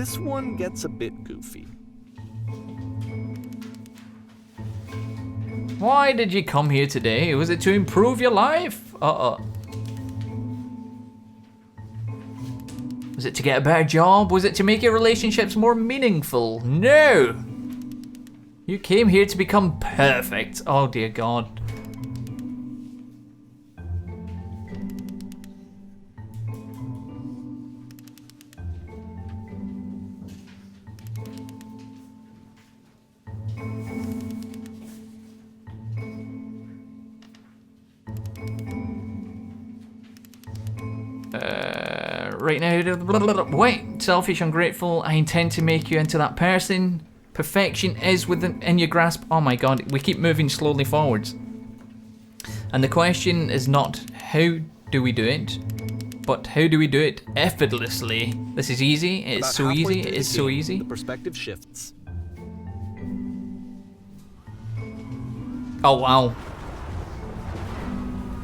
this one gets a bit goofy. Why did you come here today? Was it to improve your life? Was it to get a better job? Was it to make your relationships more meaningful? No! You came here to become perfect. Oh dear God. Right now, wait, selfish, ungrateful, I intend to make you into that person. Perfection is within your grasp. Oh my God, we keep moving slowly forwards. And the question is not how do we do it, but how do we do it effortlessly. This is easy, it's so easy, it's so easy. The perspective shifts. Oh wow.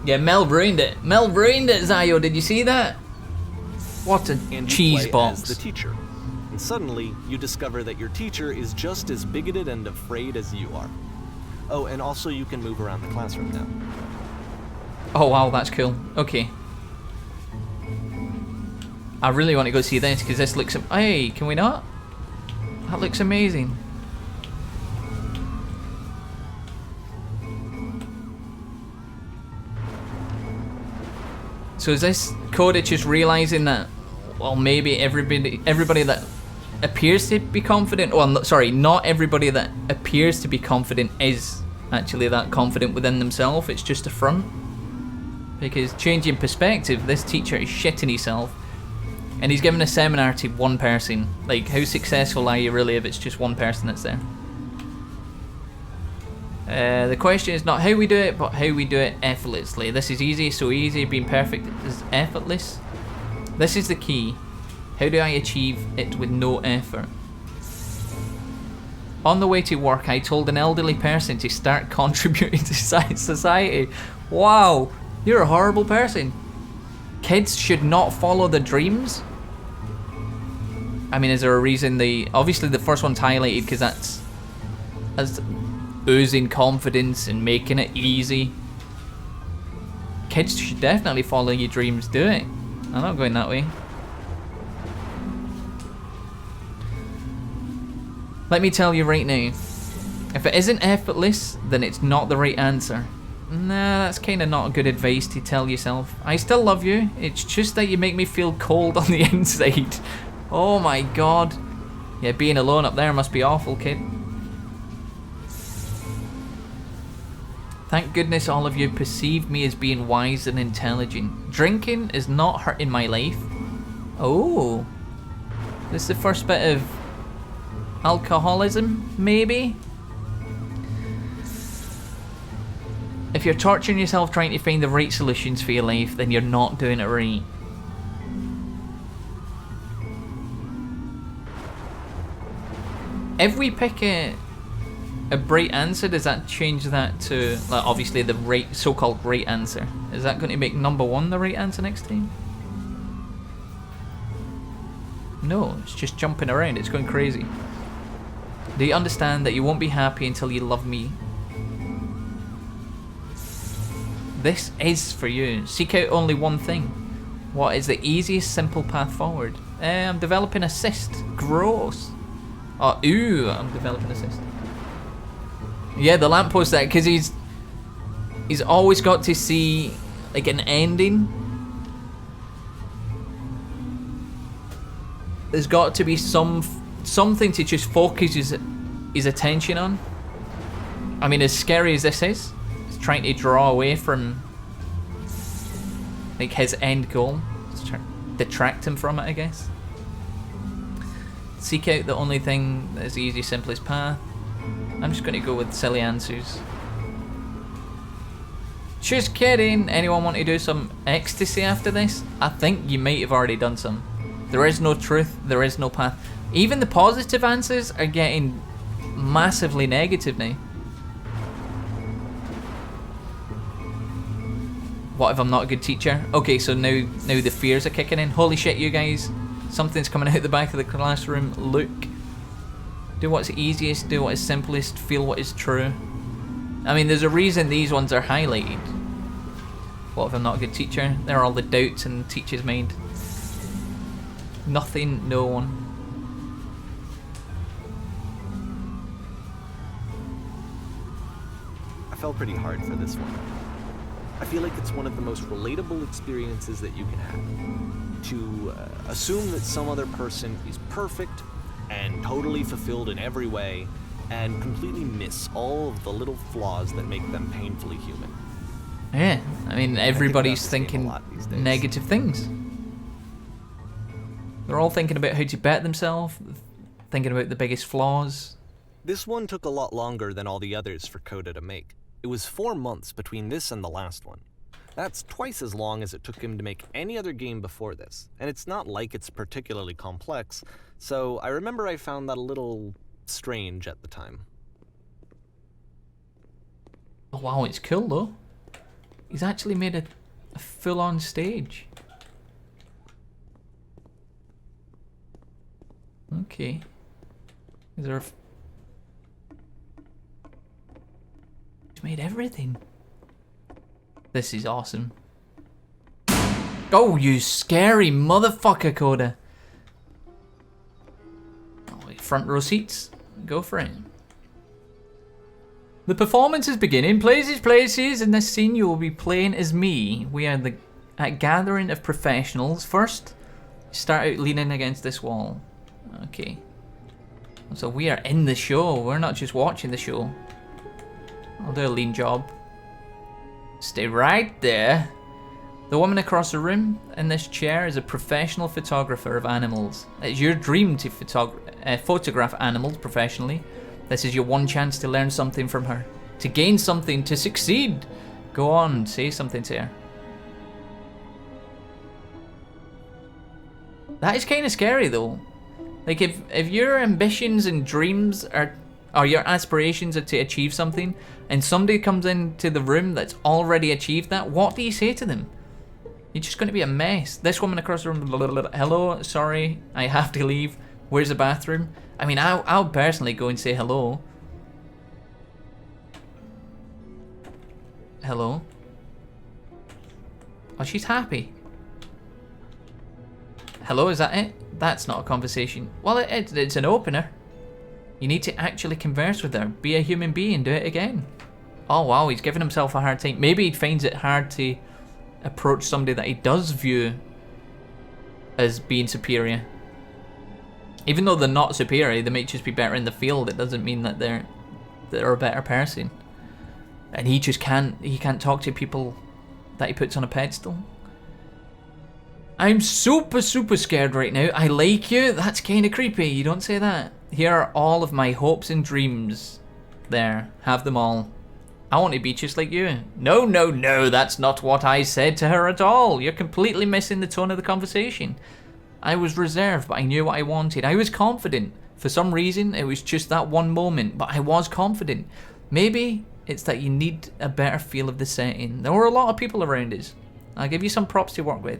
Yeah, Mel ruined it. Mel ruined it, Zayo, did you see that? What a cheese box. As the teacher. And suddenly, you discover that your teacher is just as bigoted and afraid as you are. Oh, and also you can move around the classroom now. Oh wow, that's cool. Okay. I really want to go see this because this looks... Hey, can we not? That looks amazing. So is this code just realizing that, well, maybe everybody that appears to be confident, well, sorry, not everybody that appears to be confident is actually that confident within themselves. It's just a front. Because changing perspective, this teacher is shitting himself, and he's giving a seminar to one person. Like, how successful are you really if it's just one person that's there? The question is not how we do it, but how we do it effortlessly. This is easy, so easy. Being perfect is effortless. This is the key. How do I achieve it with no effort? On the way to work, I told an elderly person to start contributing to society. Wow, you're a horrible person. Kids should not follow their dreams. I mean, is there a reason they... Obviously, the first one's highlighted because that's oozing confidence and making it easy. Kids should definitely follow your dreams. Do it. I'm not going that way. Let me tell you right now, if it isn't effortless, then it's not the right answer. Nah, that's kind of not good advice to tell yourself. I still love you, it's just that you make me feel cold on the inside. Oh my God. Yeah, being alone up there must be awful, kid. Thank goodness all of you perceived me as being wise and intelligent. Drinking is not hurting my life. Oh. This is the first bit of alcoholism, maybe? If you're torturing yourself trying to find the right solutions for your life, then you're not doing it right. If we pick a bright answer, does that change that to, like, obviously the right, so-called right answer? Is that going to make number one the right answer next time? No, it's just jumping around, it's going crazy. Do you understand that you won't be happy until you love me? This is for you. Seek out only one thing. What is the easiest, simple path forward? I'm developing a cyst. Gross. Oh, ooh, I'm developing a cyst. Yeah, the lamppost there, because he's always got to see like an ending. There's got to be something to just focus his attention on. I mean, as scary as this is, it's trying to draw away from like his end goal. It's trying to detract him from it, I guess. Seek out the only thing that is the easy, simplest path. I'm just going to go with silly answers. Just kidding. Anyone want to do some ecstasy after this? I think you might have already done some. There is no truth, there is no path. Even the positive answers are getting massively negative now. What if I'm not a good teacher? Okay, so now the fears are kicking in. Holy shit, you guys. Something's coming out the back of the classroom. Look. Do what's easiest, do what is simplest, feel what is true. I mean, there's a reason these ones are highlighted. What if I'm not a good teacher? There are all the doubts in the teacher's mind. Nothing, no one. I fell pretty hard for this one. I feel like it's one of the most relatable experiences that you can have. To assume that some other person is perfect and totally fulfilled in every way, and completely miss all of the little flaws that make them painfully human. Yeah, I mean, everybody's thinking negative things. They're all thinking about how to better themselves, thinking about the biggest flaws. This one took a lot longer than all the others for Coda to make. It was 4 months between this and the last one. That's twice as long as it took him to make any other game before this, and it's not like it's particularly complex, so I remember I found that a little strange at the time. Oh wow, it's cool though. He's actually made a full-on stage. Okay. Is there He's made everything. This is awesome. Oh, you scary motherfucker, Coda. Oh, front row seats. Go for it. The performance is beginning. Places. In this scene, you will be playing as me. We are a gathering of professionals. First, start out leaning against this wall. Okay. So we are in the show. We're not just watching the show. I'll do a lean job. Stay right there. The woman across the room in this chair is a professional photographer of animals. It's your dream to photograph animals professionally. This is your one chance to learn something from her. To gain something, to succeed. Go on, say something to her. That is kind of scary though. Like if your ambitions and dreams are or your aspirations are to achieve something, and somebody comes into the room that's already achieved that, what do you say to them? You're just going to be a mess. This woman across the room, hello, sorry, I have to leave. Where's the bathroom? I mean, I'll personally go and say hello. Hello? Oh, she's happy. Hello, is that it? That's not a conversation. Well, it's an opener. You need to actually converse with her. Be a human being. Do it again. Oh, wow. He's giving himself a hard time. Maybe he finds it hard to approach somebody that he does view as being superior. Even though they're not superior, they might just be better in the field. It doesn't mean that they're a better person. And he just can't talk to people that he puts on a pedestal. I'm super scared right now. I like you. That's kind of creepy. You don't say that. Here are all of my hopes and dreams. There, have them all. I want to be just like you. No, that's not what I said to her at all. You're completely missing the tone of the conversation. I was reserved, but I knew what I wanted. I was confident. For some reason, it was just that one moment, but I was confident. Maybe it's that you need a better feel of the setting. There were a lot of people around us. I'll give you some props to work with.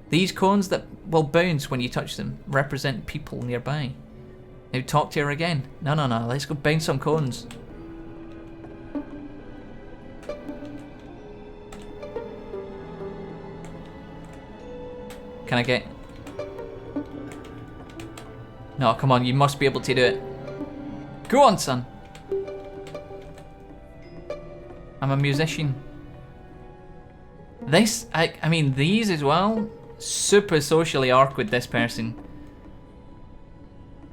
These cones that will bounce when you touch them represent people nearby. Now talk to her again. No, let's go bounce some cones. Can I get... No, come on, you must be able to do it. Go on, son. I'm a musician. This, I mean, these as well, super socially awkward, this person.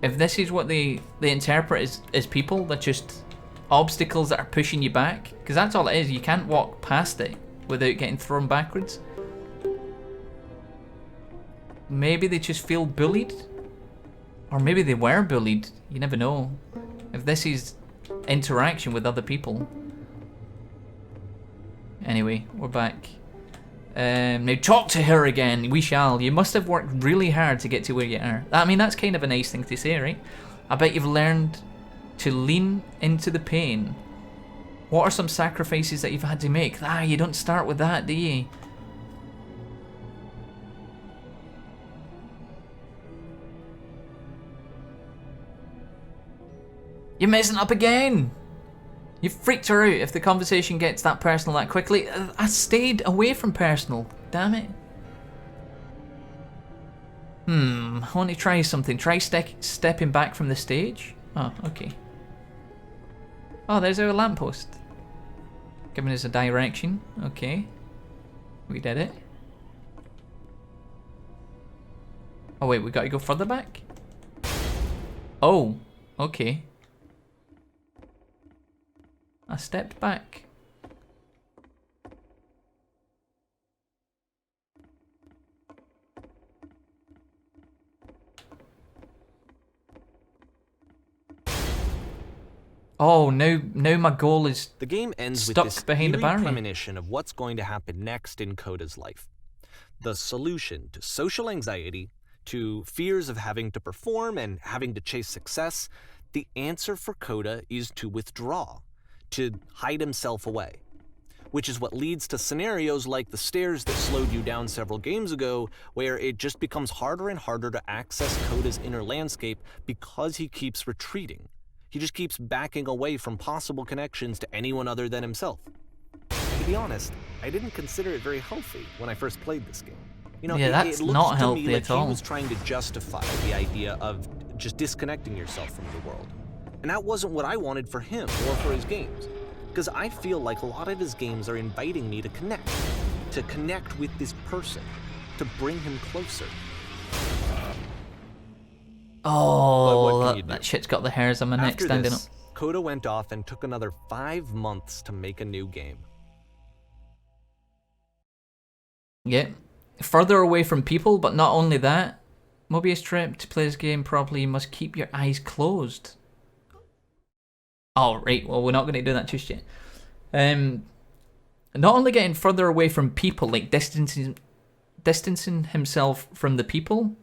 If this is what they interpret as people, they're just obstacles that are pushing you back, because that's all it is. You can't walk past it without getting thrown backwards. Maybe they just feel bullied, or maybe they were bullied. You never know. If this is interaction with other people. Anyway, we're back. Now talk to her again. We shall. You must have worked really hard to get to where you are. I mean, that's kind of a nice thing to say, right? I bet you've learned to lean into the pain. What are some sacrifices that you've had to make? You don't start with that, do you? You're messing up again. You freaked her out if the conversation gets that personal that quickly. I stayed away from personal. Damn it. I want to try something. Try stepping back from the stage. Oh, okay. Oh, there's our lamppost. Giving us a direction. Okay. We did it. Oh wait, we gotta go further back? Oh, okay. I stepped back. Oh, now my goal is The game ends with stuck this behind the eerie barrier. premonition of what's going to happen next in Coda's life. The solution to social anxiety, to fears of having to perform and having to chase success, the answer for Coda is to withdraw, to hide himself away. Which is what leads to scenarios like the stairs that slowed you down several games ago, where it just becomes harder and harder to access Coda's inner landscape because he keeps retreating. He just keeps backing away from possible connections to anyone other than himself. And to be honest, I didn't consider it very healthy when I first played this game. You know, Yeah, that's it looks not to healthy me like at all. he was trying to justify the idea of just disconnecting yourself from the world. And that wasn't what I wanted for him or for his games. Because I feel like a lot of his games are inviting me to connect with this person, to bring him closer. Oh, what can you do? that shit's got the hairs on my neck After standing this, up. Coda went off and took another 5 months to make a new game. Yeah. Further away from people, but not only that. Mobius Trip, to play this game properly, you must keep your eyes closed. Oh, right. Well, we're not going to do that just yet. Not only getting further away from people, like distancing himself from the people.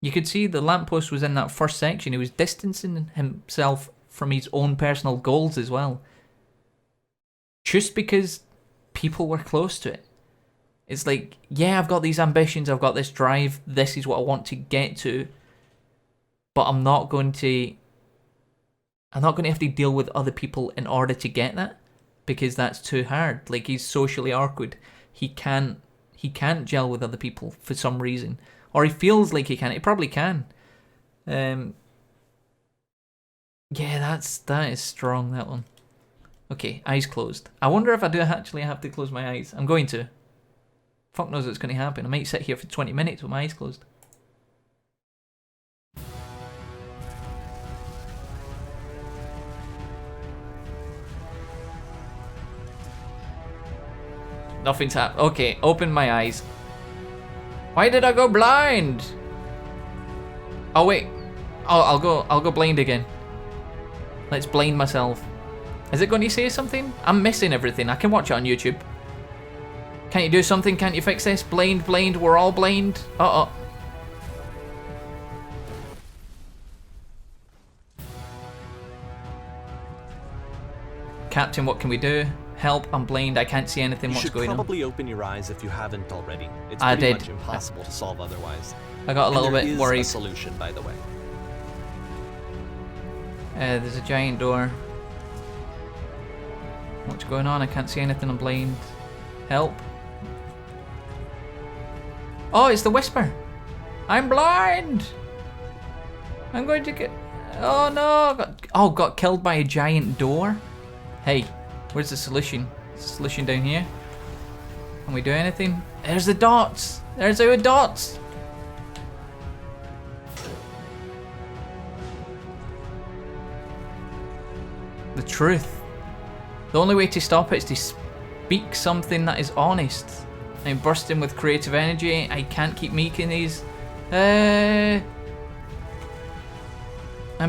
You could see the lamppost was in that first section. He was distancing himself from his own personal goals as well. Just because people were close to it. It's like, yeah, I've got these ambitions, I've got this drive, this is what I want to get to. But I'm not going to have to deal with other people in order to get that. Because that's too hard. Like, he's socially awkward. He can't gel with other people for some reason. Or he feels like he can. He probably can. Yeah, that is strong, that one. Okay, eyes closed. I wonder if I do actually have to close my eyes. I'm going to. Fuck knows what's going to happen. I might sit here for 20 minutes with my eyes closed. Nothing's happened. Okay, open my eyes. Why did I go blind? Oh wait. Oh, I'll go blind again. Let's blind myself. Is it going to say something? I'm missing everything. I can watch it on YouTube. Can't you do something? Can't you fix this? Blind, we're all blind. Uh-oh. Captain, what can we do? Help, I'm blind, I can't see anything. What's going on? You should probably open your eyes if you haven't already. It's I pretty did. much impossible to solve otherwise. I got a little bit There worried. is a solution, by the way. There's a giant door. What's going on? I can't see anything, I'm blind. Help. Oh, it's the whisper. I'm blind. I'm going to get... Oh no! Got killed by a giant door? Hey, where's the solution? Is the solution down here? Can we do anything? There's the dots! There's our dots! The truth. The only way to stop it is to speak something that is honest. I'm bursting with creative energy. I can't keep making these. I'm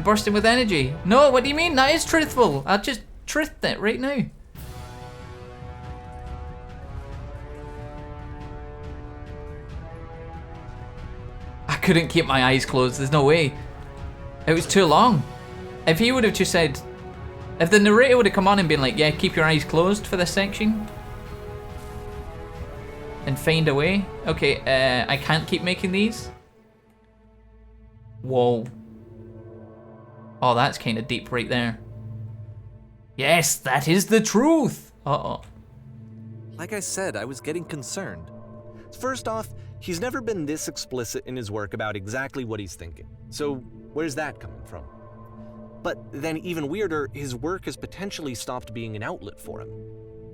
bursting with energy. No, what do you mean? That is truthful. I just truthed it right now. I couldn't keep my eyes closed. There's no way. It was too long. If he would have just said... If the narrator would have come on and been like, yeah, keep your eyes closed for this section. And find a way. Okay, I can't keep making these. Whoa. Oh, that's kind of deep right there. Yes, that is the truth. Uh-oh. Like I said, I was getting concerned. First off, he's never been this explicit in his work about exactly what he's thinking. So where's that coming from? But then even weirder, his work has potentially stopped being an outlet for him.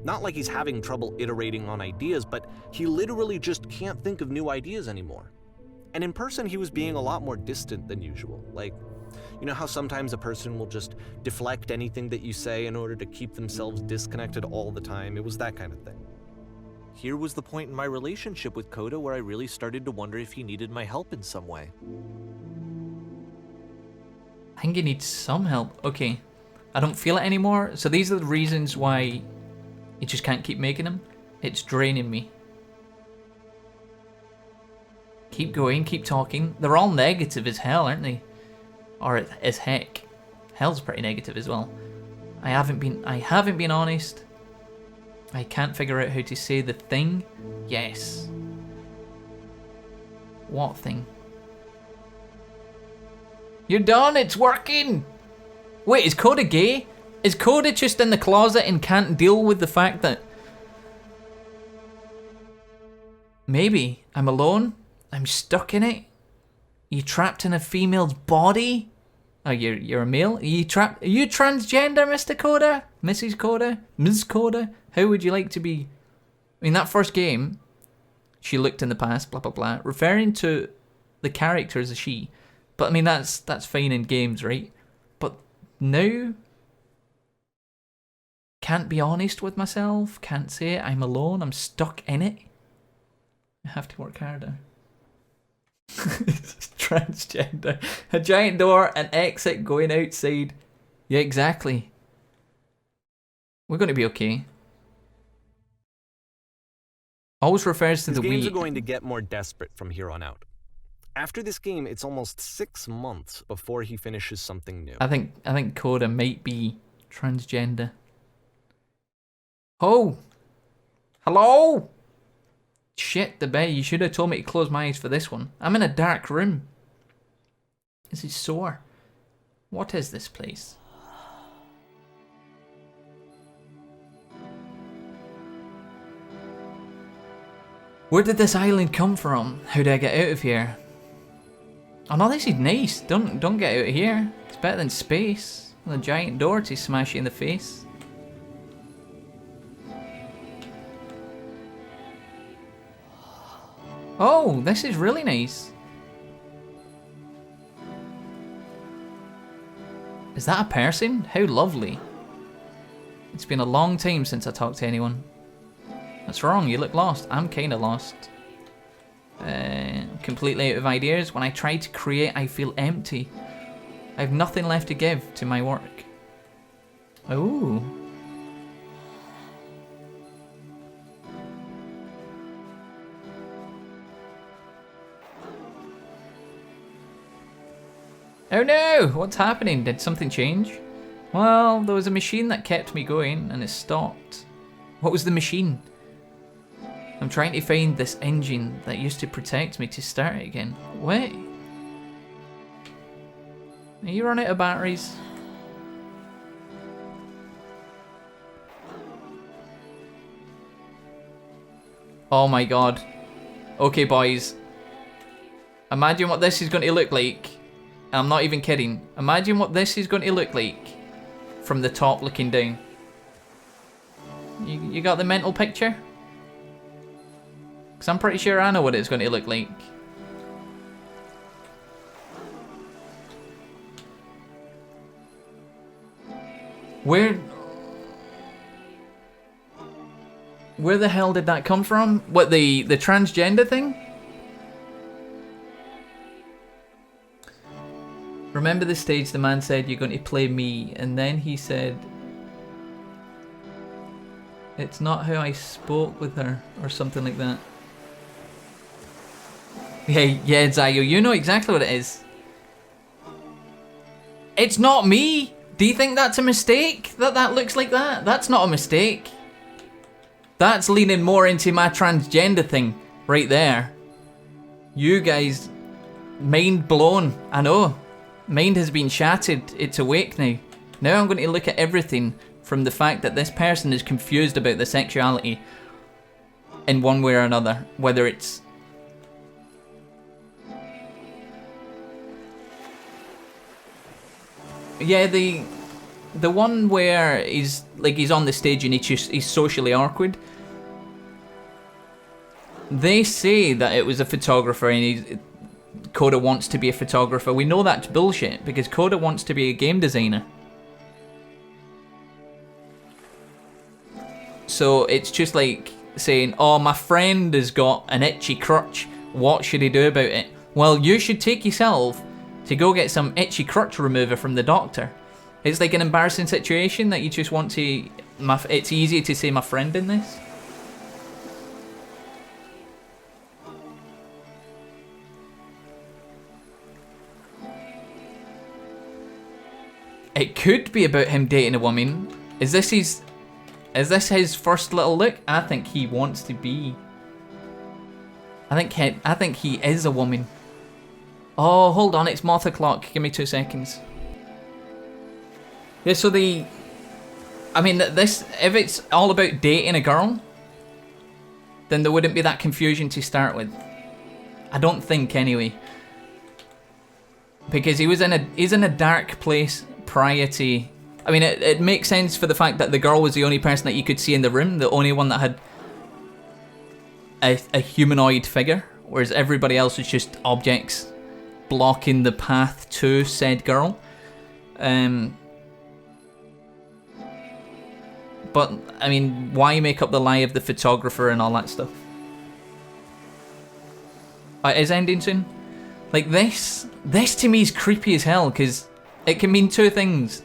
Not like he's having trouble iterating on ideas, but he literally just can't think of new ideas anymore. And in person, he was being a lot more distant than usual. Like, you know how sometimes a person will just deflect anything that you say in order to keep themselves disconnected all the time? It was that kind of thing. Here was the point in my relationship with Coda where I really started to wonder if he needed my help in some way. I think he needs some help. Okay. I don't feel it anymore. So these are the reasons why you just can't keep making them. It's draining me. Keep going, keep talking. They're all negative as hell, aren't they? Or as heck. Hell's pretty negative as well. I haven't been honest. I can't figure out how to say the thing. Yes. What thing? You're done, it's working! Wait, is Coda gay? Is Coda just in the closet and can't deal with the fact that... Maybe I'm alone? I'm stuck in it? You trapped in a female's body? Oh, you're a male? Are you transgender, Mr. Coda? Mrs. Coda? Ms. Coda? How would you like to be? I mean, that first game, she looked in the past, blah, blah, blah, referring to the character as a she. But I mean, that's fine in games, right? But now, can't be honest with myself, can't say it, I'm alone, I'm stuck in it. I have to work harder. Transgender. A giant door, an exit going outside. Yeah, exactly. We're going to be okay. Always refers to His the games Wii. are going to get more desperate from here on out. After this game, it's almost 6 months before he finishes something new. I think Coda might be transgender. Oh! Hello? Shit, the bed. You should have told me to close my eyes for this one. I'm in a dark room. This is sore. What is this place? Where did this island come from? How do I get out of here? Oh no, this is nice. Don't get out of here. It's better than space. With a giant door to smash you in the face. Oh, this is really nice. Is that a person? How lovely. It's been a long time since I talked to anyone. That's wrong, you look lost. I'm kinda lost. Completely out of ideas. When I try to create, I feel empty. I have nothing left to give to my work. Oh. Oh no! What's happening? Did something change? Well, there was a machine that kept me going and it stopped. What was the machine? I'm trying to find this engine that used to protect me to start it again. Wait. Are you running out of batteries? Oh my god. Okay, boys. Imagine what this is going to look like. I'm not even kidding. Imagine what this is going to look like from the top looking down. You got the mental picture? Because I'm pretty sure I know what it's going to look like. Where the hell did that come from? What, the transgender thing? Remember the stage the man said, "You're going to play me," and then he said, "It's not how I spoke with her," or something like that. Yeah, Zayo, you know exactly what it is. It's not me! Do you think that's a mistake? That looks like that? That's not a mistake. That's leaning more into my transgender thing, right there. You guys, mind blown, I know. Mind has been shattered. It's awake now. Now I'm going to look at everything from the fact that this person is confused about the sexuality in one way or another. Whether it's... Yeah, the one where he's on the stage and he's socially awkward. They say that it was a photographer and Coda wants to be a photographer. We know that's bullshit because Coda wants to be a game designer. So it's just like saying, oh, my friend has got an itchy crotch. What should he do about it? Well, you should take yourself to go get some itchy crotch remover from the doctor. It's like an embarrassing situation that you just want to... It's easy to say my friend in this. It could be about him dating a woman. Is this his first little look? I think he wants to be. I think he is a woman. Oh, hold on, it's moth o'clock. Give me 2 seconds. Yeah, so I mean, if it's all about dating a girl, then there wouldn't be that confusion to start with. I don't think, anyway. Because he's in a dark place prior to... I mean, it makes sense for the fact that the girl was the only person that you could see in the room, the only one that had a humanoid figure, whereas everybody else was just objects blocking the path to said girl. But, I mean, why make up the lie of the photographer and all that stuff? Is ending soon? Like, this to me is creepy as hell, because it can mean two things.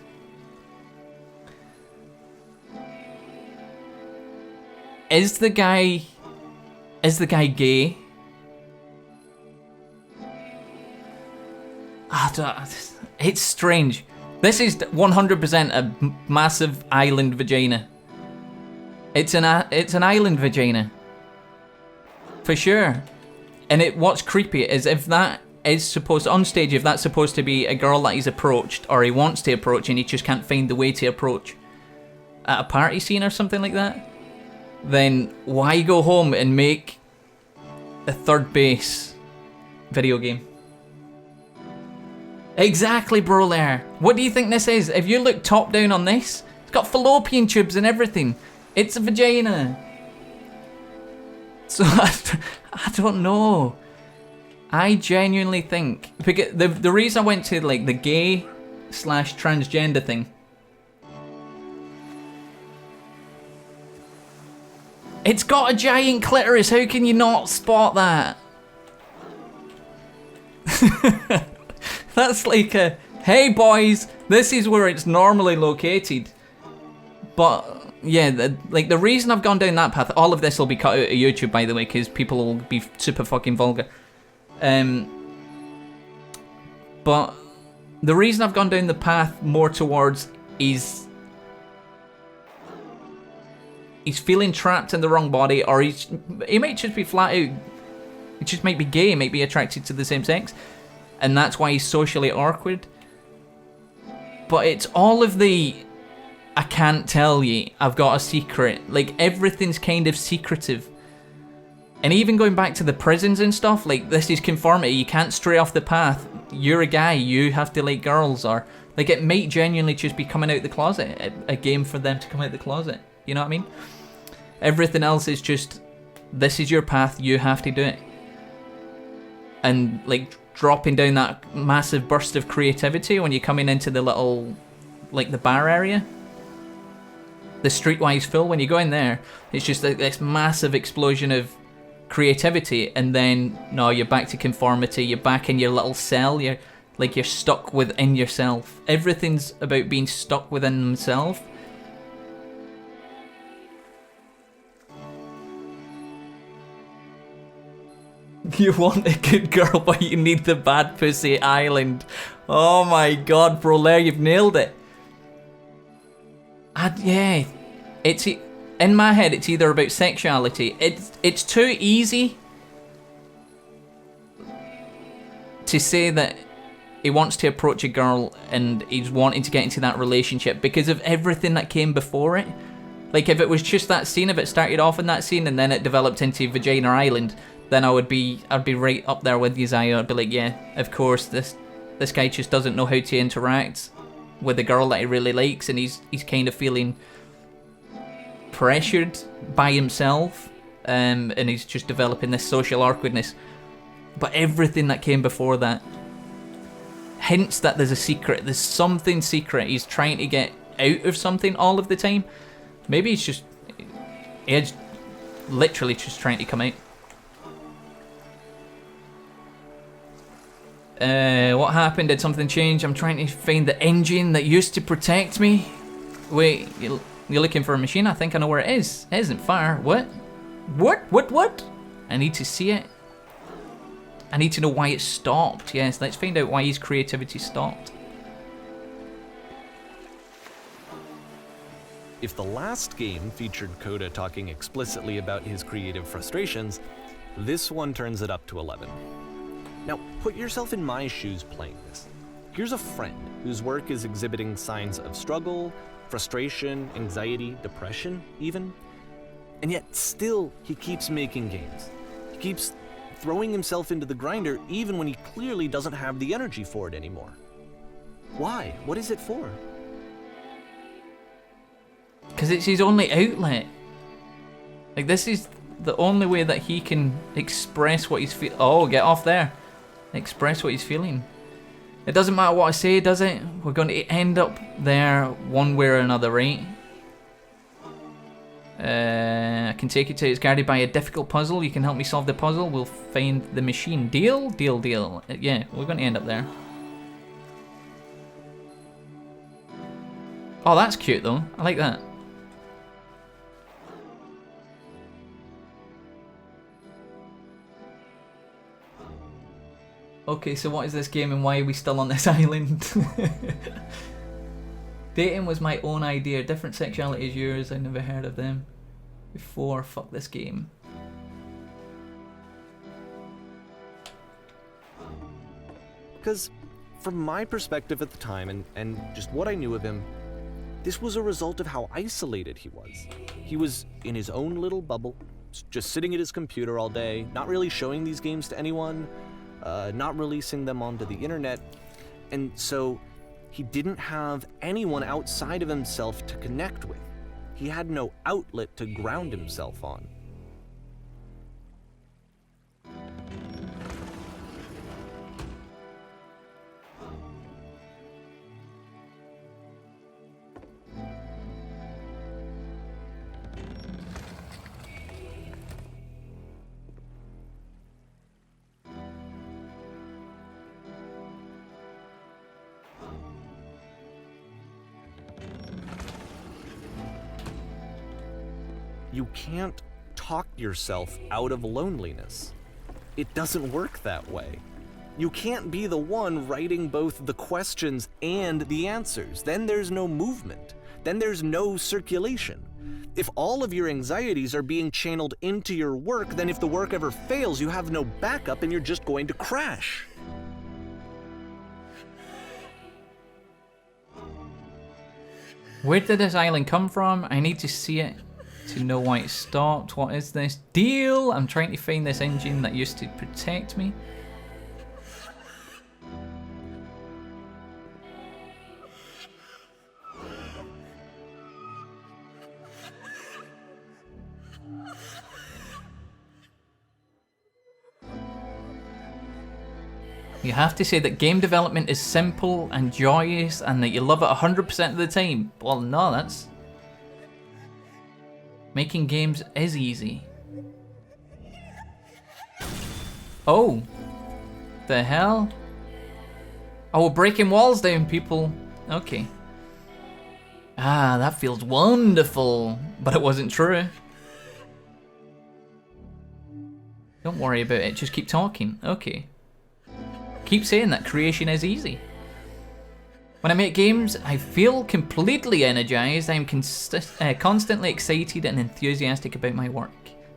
Is the guy gay? It's strange. This is 100% a massive island vagina. It's an island vagina. For sure. And what's creepy is if that is supposed on stage, if that's supposed to be a girl that he's approached or he wants to approach and he just can't find the way to approach at a party scene or something like that, then why go home and make a third base video game? Exactly, bro, there. What do you think this is? If you look top down on this, it's got fallopian tubes and everything. It's a vagina. So I don't know. I genuinely think, because the reason I went to like the gay / transgender thing, it's got a giant clitoris. How can you not spot that? That's like a, hey boys, this is where it's normally located. But yeah, the reason I've gone down that path, all of this will be cut out of YouTube, by the way, because people will be super fucking vulgar. But the reason I've gone down the path more towards he's feeling trapped in the wrong body, or he might just be flat out, he just might be gay, might be attracted to the same sex, and that's why he's socially awkward. But it's all of the, I can't tell you, I've got a secret, like everything's kind of secretive. And even going back to the prisons and stuff, like this is conformity, you can't stray off the path, you're a guy, you have to like girls, or like it might genuinely just be coming out the closet, a game for them to come out the closet, you know what I mean? Everything else is just, this is your path, you have to do it. And like dropping down that massive burst of creativity when you're coming into the little, like the bar area, the Streetwise Full, when you go in there, it's just like this massive explosion of creativity, and then no, you're back to conformity, you're back in your little cell, you're stuck within yourself. Everything's about being stuck within himself. You want a good girl, but you need the bad pussy island. Oh my god, bro, Lair, you've nailed it. Yeah, it's in my head. It's either about sexuality. It's too easy to say that he wants to approach a girl and he's wanting to get into that relationship because of everything that came before it. Like, if it was just that scene, if it started off in that scene and then it developed into Vagina Island, then I'd be right up there with you, Zaya. I'd be like, yeah, of course, this guy just doesn't know how to interact with a girl that he really likes, and he's kind of feeling pressured by himself, and he's just developing this social awkwardness. But everything that came before that hints that there's a secret, there's something secret. He's trying to get out of something all of the time. Maybe he's literally just trying to come out. What happened? Did something change? I'm trying to find the engine that used to protect me. Wait, you're looking for a machine? I think I know where it is. It isn't far. What? What? I need to see it. I need to know why it stopped. Yes, let's find out why his creativity stopped. If the last game featured Coda talking explicitly about his creative frustrations, this one turns it up to 11. Now, put yourself in my shoes playing this. Here's a friend whose work is exhibiting signs of struggle, frustration, anxiety, depression, even. And yet, still, he keeps making games. He keeps throwing himself into the grinder even when he clearly doesn't have the energy for it anymore. Why? What is it for? Because it's his only outlet. Like, this is the only way that he can express what he's feeling. Oh, get off there. Express what he's feeling. It doesn't matter what I say, does it? We're going to end up there one way or another, right? I can take you to it's guarded by a difficult puzzle. You can help me solve the puzzle. We'll find the machine. Deal? Deal. Yeah, we're going to end up there. Oh, that's cute though. I like that. Okay, so what is this game and why are we still on this island? Dating was my own idea. Different sexuality as yours. I never heard of them before. Fuck this game. Because from my perspective at the time and just what I knew of him, this was a result of how isolated he was. He was in his own little bubble, just sitting at his computer all day, not really showing these games to anyone, not releasing them onto the internet, and so he didn't have anyone outside of himself to connect with. He had no outlet to ground himself on. You can't talk yourself out of loneliness. It doesn't work that way. You can't be the one writing both the questions and the answers. Then there's no movement. Then there's no circulation. If all of your anxieties are being channeled into your work, then if the work ever fails, you have no backup and you're just going to crash. Where did this island come from? I need to see it to know why it stopped. What is this? Deal! I'm trying to find this engine that used to protect me. You have to say that game development is simple and joyous and that you love it 100% of the time. Well, no, that's... Making games is easy. Oh. The hell? Oh, we're breaking walls down, people. Okay. Ah, that feels wonderful. But it wasn't true. Don't worry about it, just keep talking. Okay. Keep saying that creation is easy. When I make games, I feel completely energized. I'm constantly excited and enthusiastic about my work.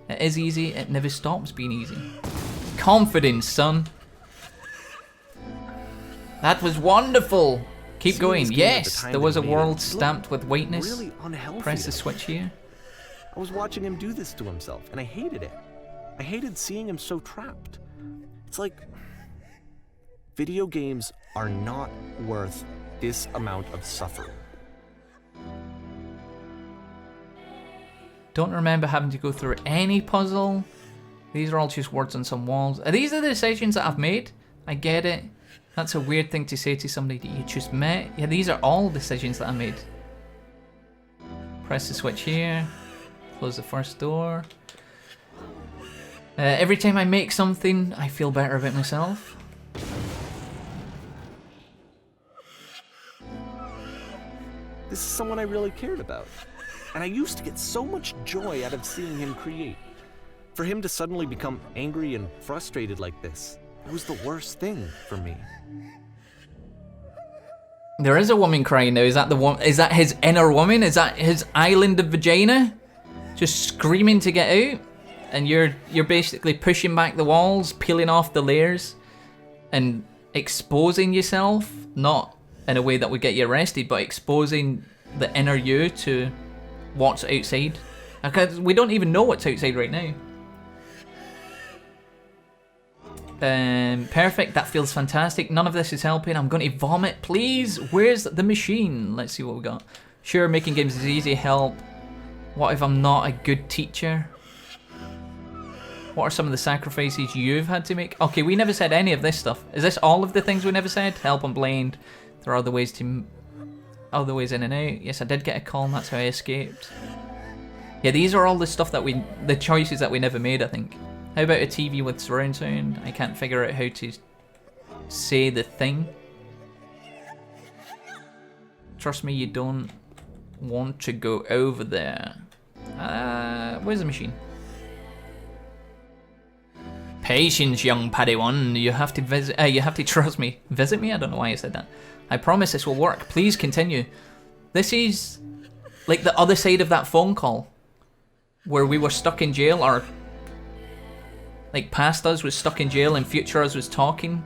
It is easy, it never stops being easy. Confidence, son. That was wonderful. Keep Seeing going. this game at the Yes, time there that was he a made it world looked stamped with whiteness. really unhealthy. Press the switch here. I was watching him do this to himself, and I hated it. I hated seeing him so trapped. It's like video games are not worth this amount of suffering. Don't remember having to go through any puzzle. These are all just words on some walls. Are these the decisions that I've made? I get it. That's a weird thing to say to somebody that you just met. Yeah, these are all decisions that I made. Press the switch here. Close the first door. Every time I make something, I feel better about myself. This is someone I really cared about. And I used to get so much joy out of seeing him create. For him to suddenly become angry and frustrated like this, it was the worst thing for me. There is a woman crying now. Is that the one? Is that his inner woman? Is that his island of vagina? Just screaming to get out? And you're basically pushing back the walls, peeling off the layers, and exposing yourself, not in a way that would get you arrested, but exposing the inner you to what's outside. Because we don't even know what's outside right now. Perfect, that feels fantastic. None of this is helping. I'm going to vomit, please. Where's the machine? Let's see what we got. Sure, making games is easy. Help. What if I'm not a good teacher? What are some of the sacrifices you've had to make? Okay, we never said any of this stuff. Is this all of the things we never said? Help, I'm blind. There are other ways in and out. Yes, I did get a call and that's how I escaped. Yeah, these are all the stuff that the choices that we never made, I think. How about a TV with surround sound? I can't figure out how to say the thing. Trust me, you don't want to go over there. Where's the machine? Patience, young Padawan. You have to visit. You have to trust me. Visit me? I don't know why I said that. I promise this will work. Please continue. This is like the other side of that phone call, where we were stuck in jail, or like past us was stuck in jail, and future us was talking,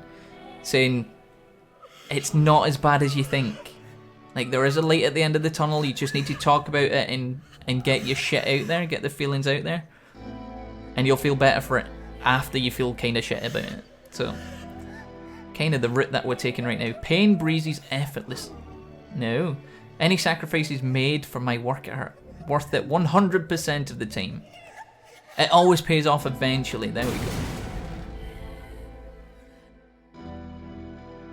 saying it's not as bad as you think. Like there is a light at the end of the tunnel. You just need to talk about it and get your shit out there, get the feelings out there, and you'll feel better for it after you feel kind of shit about it. So, kind of the route that we're taking right now. Pain breezes effortless. No. Any sacrifices made for my work are worth it 100% of the time. It always pays off eventually. There we go.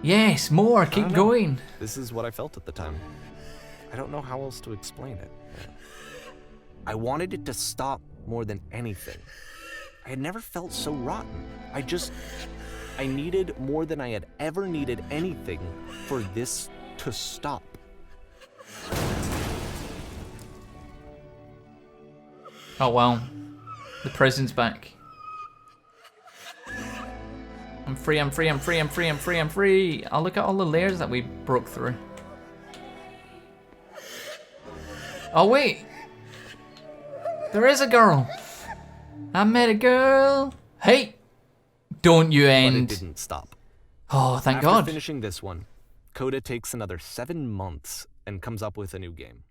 Yes, more. Keep going. This is what I felt at the time. I don't know how else to explain it. I wanted it to stop more than anything. I had never felt so rotten. I needed more than I had ever needed anything for this to stop. Oh wow. The prison's back. I'm free, I'm free, I'm free, I'm free, I'm free, I'm free. Oh, look at all the layers that we broke through. Oh wait. There is a girl. I met a girl. Hey, don't you end. But it didn't stop. Oh, thank After God. finishing this one, Coda takes another 7 months and comes up with a new game.